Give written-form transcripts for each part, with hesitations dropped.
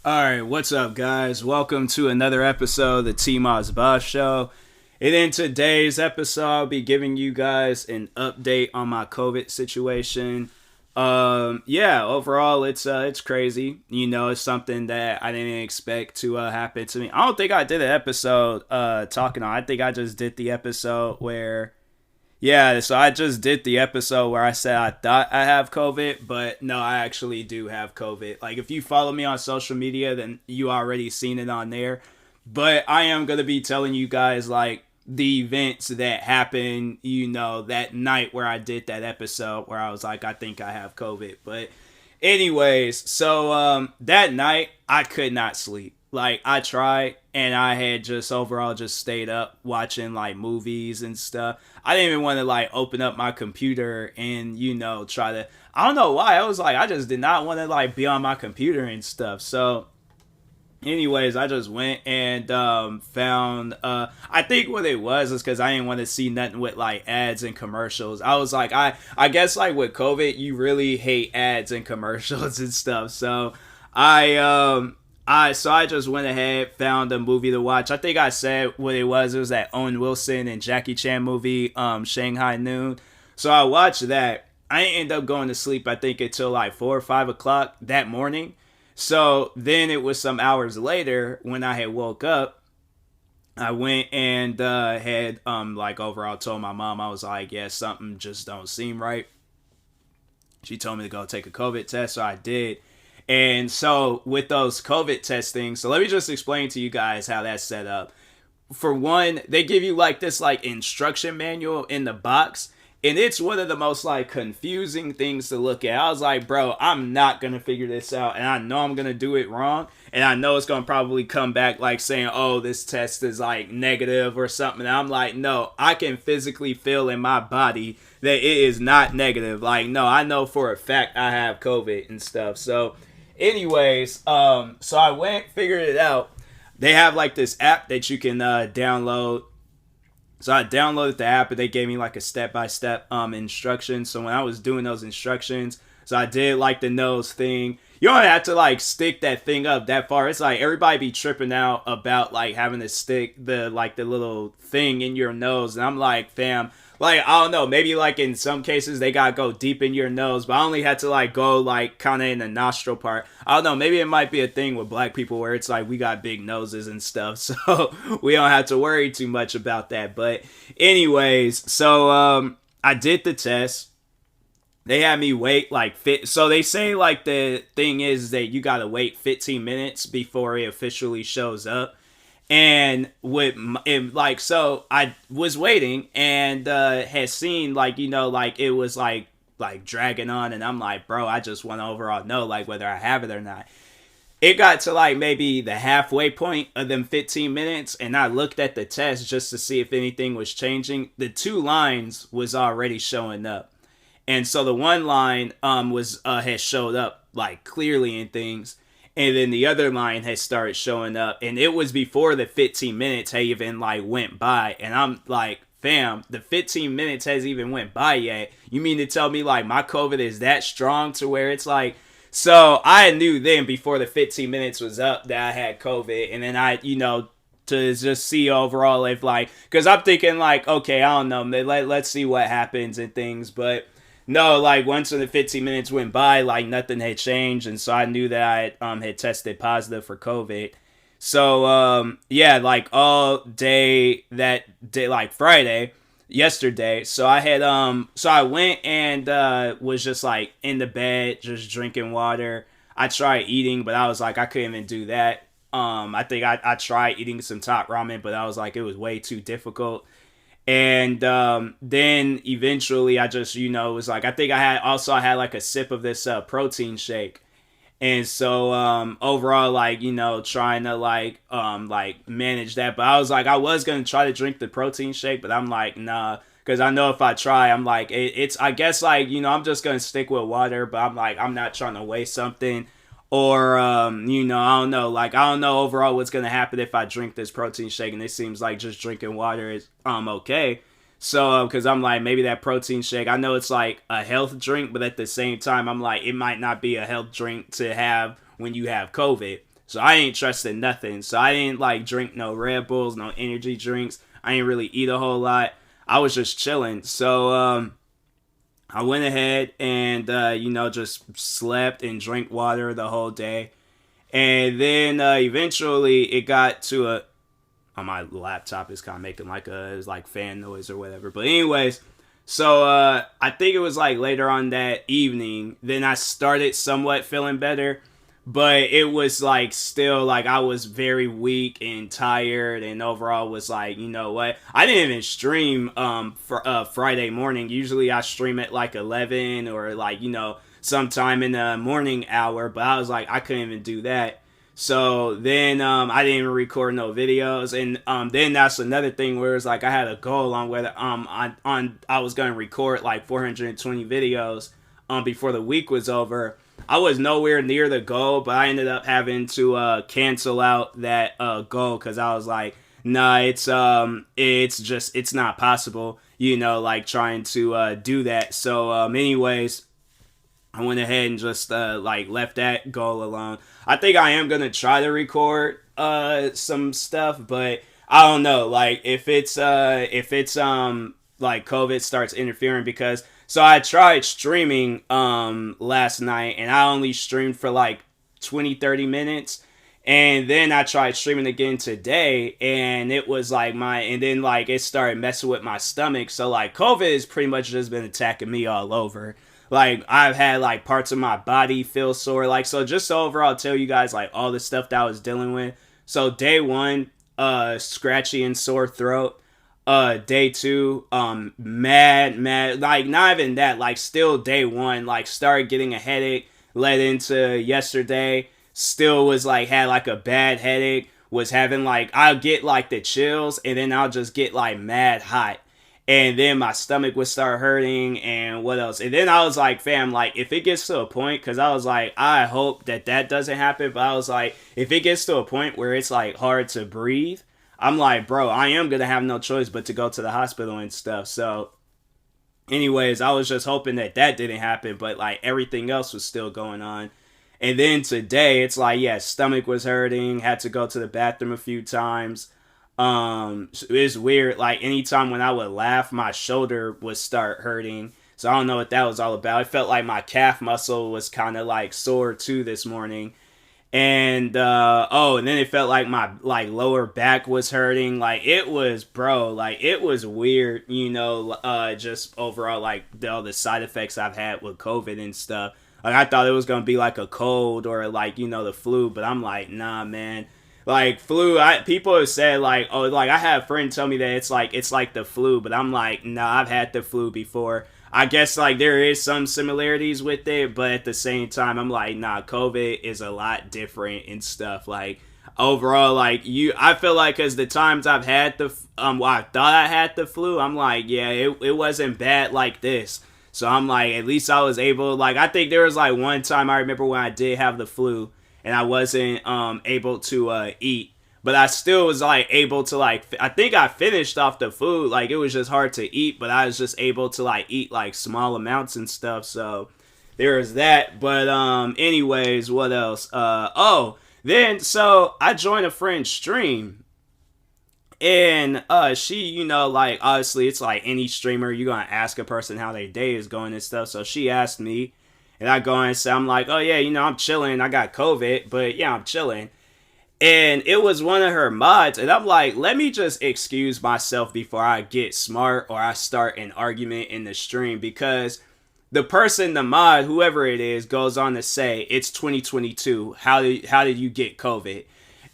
Alright, what's up, guys? Welcome to another episode of the TMossBoss Show. And in today's episode, I'll be giving you guys an update on my COVID situation. Overall, it's crazy. You know, it's something that I didn't expect to happen to me. I don't think I did an episode talking on. I think I just did the episode where so I just did the episode where I said I thought I have COVID, but no, I actually do have COVID. Like, if you follow me on social media, then you already seen it on there. But I am going to be telling you guys, like, the events that happened, you know, that night where I did that episode where I was like, I think I have COVID. But anyways, so that night, I could not sleep. Like, I tried, and I had just overall just stayed up watching like movies and stuff. I didn't even want to like open up my computer and, you know, try to. I don't know why. I was like, I just did not want to like be on my computer and stuff. So anyways, I just went and found I think what it was is because I didn't want to see nothing with like ads and commercials. I was like, I guess like with COVID you really hate ads and commercials and stuff. So I just went ahead, found a movie to watch. I think I said what it was. It was that Owen Wilson and Jackie Chan movie, Shanghai Noon. So I watched that. I didn't end up going to sleep, I think, until like 4 or 5 o'clock that morning. So then it was some hours later when I had woke up. I went and had like overall told my mom, I was like, yeah, something just don't seem right. She told me to go take a COVID test, so I did. And so with those COVID testing, so let me just explain to you guys how that's set up. For one, they give you like this like instruction manual in the box, and it's one of the most like confusing things to look at. I was like, bro, I'm not gonna figure this out, and I know I'm gonna do it wrong, and I know it's gonna probably come back like saying, oh, this test is like negative or something. And I'm like, no, I can physically feel in my body that it is not negative. Like, no, I know for a fact I have COVID and stuff. So anyways, so I went, figured it out. They have like this app that you can download. So I downloaded the app, and they gave me like a step-by-step instruction. So when I was doing those instructions, so I did like the nose thing. You don't have to like stick that thing up that far. It's like everybody be tripping out about like having to stick the little thing in your nose, and I'm like, fam, like, I don't know, maybe like in some cases they gotta go deep in your nose, but I only had to like go like kind of in the nostril part. I don't know, maybe it might be a thing with black people where it's like we got big noses and stuff, so we don't have to worry too much about that. But anyways, so I did the test. They had me wait like so they say like the thing is that you gotta wait 15 minutes before it officially shows up. And with like, so I was waiting and had seen like, you know, like it was like dragging on, and I'm like, bro, I just want to overall know like whether I have it or not. It got to like maybe the halfway point of them 15 minutes, and I looked at the test just to see if anything was changing. The two lines was already showing up, and so the one line was had showed up like clearly in things, and then the other line had started showing up, and it was before the 15 minutes had even like went by. And I'm like, fam, the 15 minutes has even went by yet? You mean to tell me like my COVID is that strong to where it's like? So I knew then before the 15 minutes was up that I had COVID, and then I, you know, to just see overall if like, because I'm thinking like, okay, I don't know, let's see what happens and things. But no, like once the 15 minutes went by, like nothing had changed, and so I knew that I had tested positive for COVID. So like all day that day, like Friday, yesterday. So I had so I went and was just like in the bed, just drinking water. I tried eating, but I was like I couldn't even do that. I think I tried eating some top ramen, but I was like it was way too difficult. And then eventually I just, you know, it was like I think I had like a sip of this protein shake. And so overall, like, you know, trying to like manage that. But I was like, I was gonna try to drink the protein shake, but I'm like, nah, because I know if I try, I'm like, it's I guess like, you know, I'm just gonna stick with water. But I'm like, I'm not trying to waste something, or you know, I don't know, like I don't know overall what's gonna happen if I drink this protein shake, and it seems like just drinking water is okay. So, because I'm like, maybe that protein shake, I know it's like a health drink, but at the same time, I'm like, it might not be a health drink to have when you have COVID. So I ain't trusting nothing. So I didn't like drink no Red Bulls, no energy drinks. I didn't really eat a whole lot. I was just chilling. So I went ahead and just slept and drank water the whole day. And then eventually it got to a my laptop is kind of making like a like fan noise or whatever. But anyways, so I think it was like later on that evening, then I started somewhat feeling better, but it was like still like I was very weak and tired, and overall was like, you know what? I didn't even stream for Friday morning. Usually I stream at like 11 or like, sometime in the morning hour, but I was like I couldn't even do that. So then I didn't even record no videos, and then that's another thing where it's like I had a goal on whether I was gonna record like 420 videos before the week was over. I was nowhere near the goal, but I ended up having to cancel out that goal because I was like, nah, it's not possible, like trying to do that. So anyways, I went ahead and just like left that goal alone. I think I am gonna try to record some stuff, but I don't know. Like if it's like COVID starts interfering, because so I tried streaming last night and I only streamed for like 20-30 minutes. And then I tried streaming again today, and it was like and then like it started messing with my stomach. So like COVID has pretty much just been attacking me all over. Like I've had like parts of my body feel sore. Like, so just so overall tell you guys like all the stuff that I was dealing with. So day 1, scratchy and sore throat. Day 2, mad, like not even that, like still day 1, like started getting a headache, led into yesterday, still was like, had like a bad headache, was having like, I'll get like the chills, and then I'll just get like mad hot. And then my stomach would start hurting, and what else? And then I was like, fam, like, if it gets to a point, because I was like, I hope that doesn't happen, but I was like, if it gets to a point where it's, like, hard to breathe, I'm like, bro, I am going to have no choice but to go to the hospital and stuff. So, anyways, I was just hoping that didn't happen, but, like, everything else was still going on. And then today, it's like, yeah, stomach was hurting, had to go to the bathroom a few times. It's weird, like anytime when I would laugh, my shoulder would start hurting. So I don't know what that was all about. It felt like my calf muscle was kind of like sore too this morning. And and then it felt like my like lower back was hurting. Like it was, bro, like it was weird, just overall like all the side effects I've had with COVID and stuff. Like I thought it was gonna be like a cold or like, the flu, but I'm like, nah, man. Like flu, people have said like, oh, like I had a friend tell me that it's like the flu, but I'm like, nah, I've had the flu before. I guess like there is some similarities with it, but at the same time, I'm like, nah, COVID is a lot different and stuff. Like overall, like I feel like as the times I've had I thought I had the flu, I'm like, yeah, it wasn't bad like this. So I'm like, at least I was able, like I think there was like one time I remember when I did have the flu. And I wasn't able to eat, but I still was like able to like. I think I finished off the food. Like it was just hard to eat, but I was just able to like eat like small amounts and stuff. So there was that. But anyways, what else? Then so I joined a friend's stream, and she, like obviously it's like any streamer, you're gonna ask a person how their day is going and stuff. So she asked me. And I go and say, I'm like, oh yeah, I'm chilling. I got COVID, but yeah, I'm chilling. And it was one of her mods. And I'm like, let me just excuse myself before I get smart or I start an argument in the stream. Because the person, the mod, whoever it is, goes on to say, it's 2022. How did you get COVID?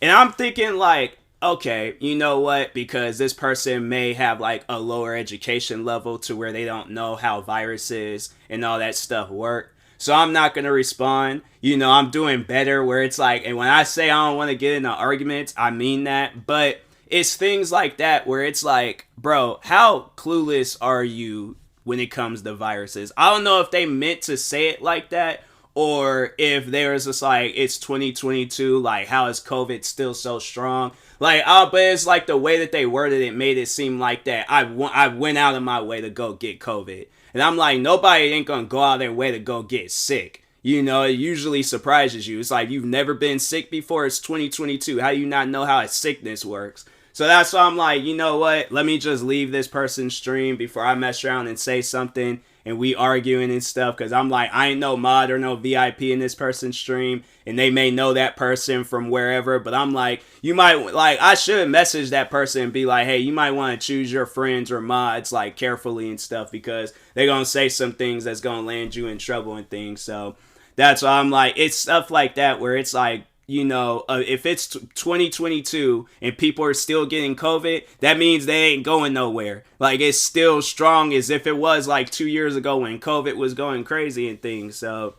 And I'm thinking like, okay, you know what? Because this person may have like a lower education level to where they don't know how viruses and all that stuff work. So I'm not going to respond. I'm doing better where it's like, and when I say I don't want to get into arguments, I mean that. But it's things like that where it's like, bro, how clueless are you when it comes to viruses? I don't know if they meant to say it like that or if there's just like, it's 2022, like how is COVID still so strong? Like, but it's like the way that they worded it made it seem like that I went out of my way to go get COVID. And I'm like, nobody ain't gonna go out of their way to go get sick. You know, it usually surprises you. It's like you've never been sick before. It's 2022. How do you not know how a sickness works? So that's why I'm like, you know what? Let me just leave this person's stream before I mess around and say something and we arguing and stuff. Because I'm like, I ain't no mod or no VIP in this person's stream. And they may know that person from wherever. But I'm like, you might, like, I should message that person and be like, hey, you might want to choose your friends or mods, like, carefully and stuff. Because they're going to say some things that's going to land you in trouble and things. So that's why I'm like, it's stuff like that where it's like, you know, if it's 2022 and people are still getting COVID, that means they ain't going nowhere. Like, it's still strong as if it was like 2 years ago when COVID was going crazy and things. So,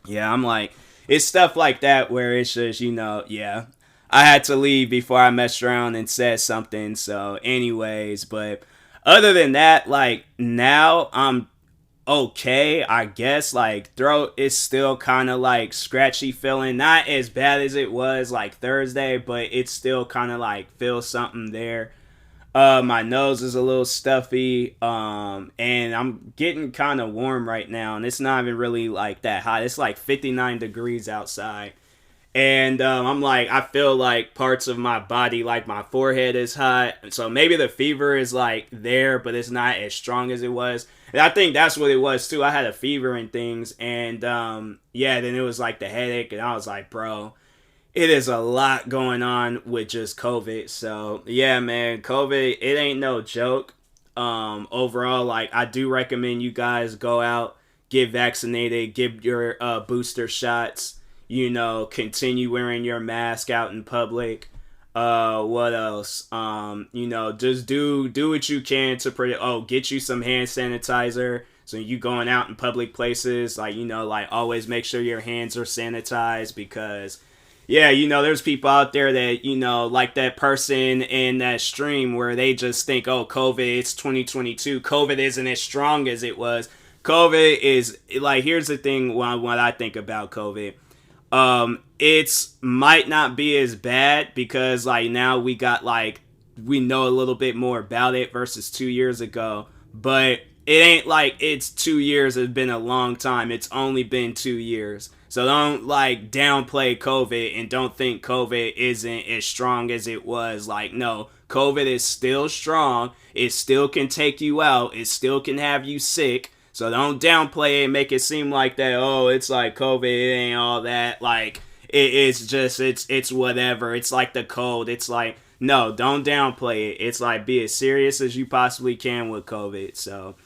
yeah, I'm like, it's stuff like that where it's just, you know, yeah, I had to leave before I messed around and said something. So, anyways, but other than that, like, now I'm okay, I guess. Like, throat is still kind of like scratchy feeling, not as bad as it was like Thursday, but it's still kind of like feel something there. My nose is a little stuffy, and I'm getting kind of warm right now, and it's not even really like that hot. It's like 59 degrees outside. And I'm like, I feel like parts of my body, like my forehead is hot. So maybe the fever is like there, but it's not as strong as it was. And I think that's what it was too. I had a fever and things. And yeah, then it was like the headache. And I was like, bro, it is a lot going on with just COVID. So yeah, man, COVID, it ain't no joke. Overall, like, I do recommend you guys go out, get vaccinated, get your booster shots. You know, continue wearing your mask out in public. What else? You know, just do what you can to get you some hand sanitizer. So you going out in public places, like, you know, like, always make sure your hands are sanitized because, yeah, you know, there's people out there that, you know, like that person in that stream where they just think, oh, COVID, it's 2022. COVID isn't as strong as it was. COVID is, like, here's the thing when I think about COVID. It's might not be as bad because, like, now we got, like, we know a little bit more about it versus 2 years ago, but it ain't like it's 2 years has been a long time. It's only been 2 years. So don't, like, downplay COVID and don't think COVID isn't as strong as it was. Like, no, COVID is still strong. It still can take you out. It still can have you sick. So don't downplay it and make it seem like that, oh, it's like COVID, it ain't all that. Like, it's just, it's whatever. It's like the cold. It's like, no, don't downplay it. It's like, be as serious as you possibly can with COVID. So,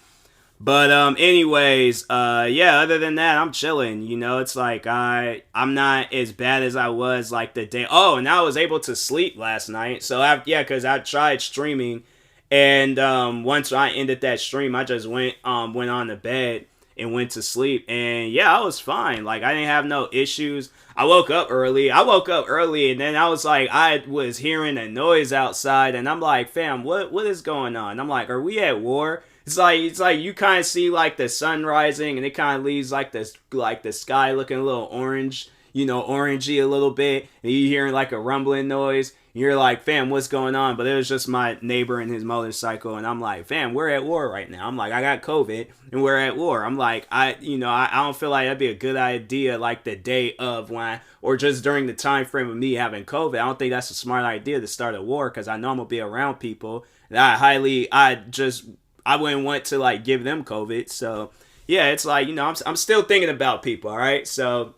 but anyways, yeah, other than that, I'm chilling. You know, it's like I'm not as bad as I was like the day. Oh, and I was able to sleep last night. So, because I tried streaming. And once I ended that stream, I just went on the bed and went to sleep. And yeah, I was fine. Like, I didn't have no issues. I woke up early, and then I was like, I was hearing a noise outside, and I'm like, fam, what is going on? I'm like, are we at war? It's like you kind of see like the sun rising, and it kind of leaves like the sky looking a little orange, you know, orangey a little bit, and you hearing like a rumbling noise. You're like, fam, what's going on? But it was just my neighbor and his motorcycle, and I'm like, fam, we're at war right now. I'm like, I got COVID, and we're at war. I'm like, I don't feel like that'd be a good idea, like the day of or just during the time frame of me having COVID. I don't think that's a smart idea to start a war, because I know I'm gonna be around people that I wouldn't want to, like, give them COVID. So yeah, it's like, you know, I'm still thinking about people, all right? So,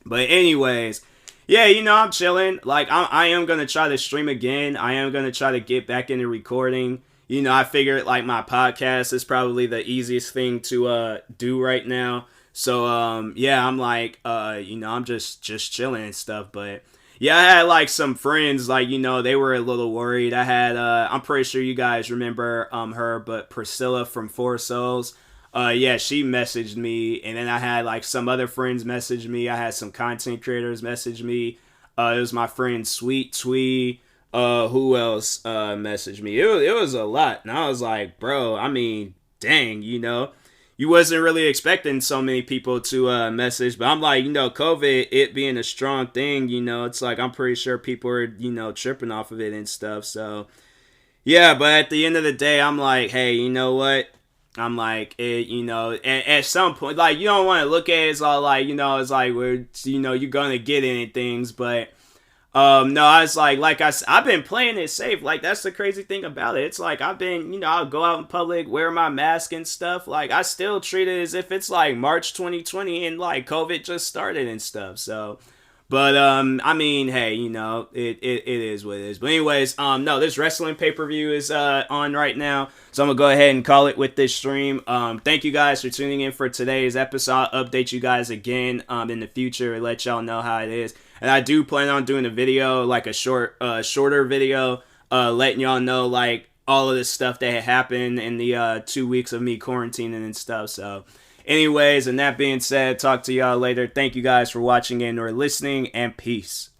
but anyways. Yeah, you know, I'm chilling. Like, I am going to try to stream again. I am going to try to get back into recording. You know, I figured, like, my podcast is probably the easiest thing to do right now. So, yeah, I'm like, you know, I'm just chilling and stuff. But, yeah, I had, like, some friends, like, you know, they were a little worried. I had, I'm pretty sure you guys remember her, but Priscilla from Four Souls. Yeah, she messaged me, and then I had like some other friends message me. I had some content creators message me. It was my friend Sweet Twee. Who else messaged me? It was a lot, and I was like, bro, I mean, dang, you know, you wasn't really expecting so many people to message, but I'm like, you know, COVID, it being a strong thing, you know, it's like I'm pretty sure people are, you know, tripping off of it and stuff. So yeah, but at the end of the day, I'm like, hey, you know what? I'm like, at some point, like, you don't want to look at it as all like, it's like we're, you're gonna get into things, but no, I was like I've been playing it safe. Like, that's the crazy thing about it. It's like I've been, I'll go out in public, wear my mask and stuff. Like, I still treat it as if it's like March 2020 and like COVID just started and stuff. So, but I mean, hey, it is what it is. But anyways, no, this wrestling pay-per-view is on right now, so I'm gonna go ahead and call it with this stream. Thank you guys for tuning in for today's episode. I'll update you guys again in the future and let y'all know how it is. And I do plan on doing a video, like a shorter video, letting y'all know like all of this stuff that had happened in the 2 weeks of me quarantining and stuff. So anyways, and that being said, talk to y'all later. Thank you guys for watching and or listening, and peace.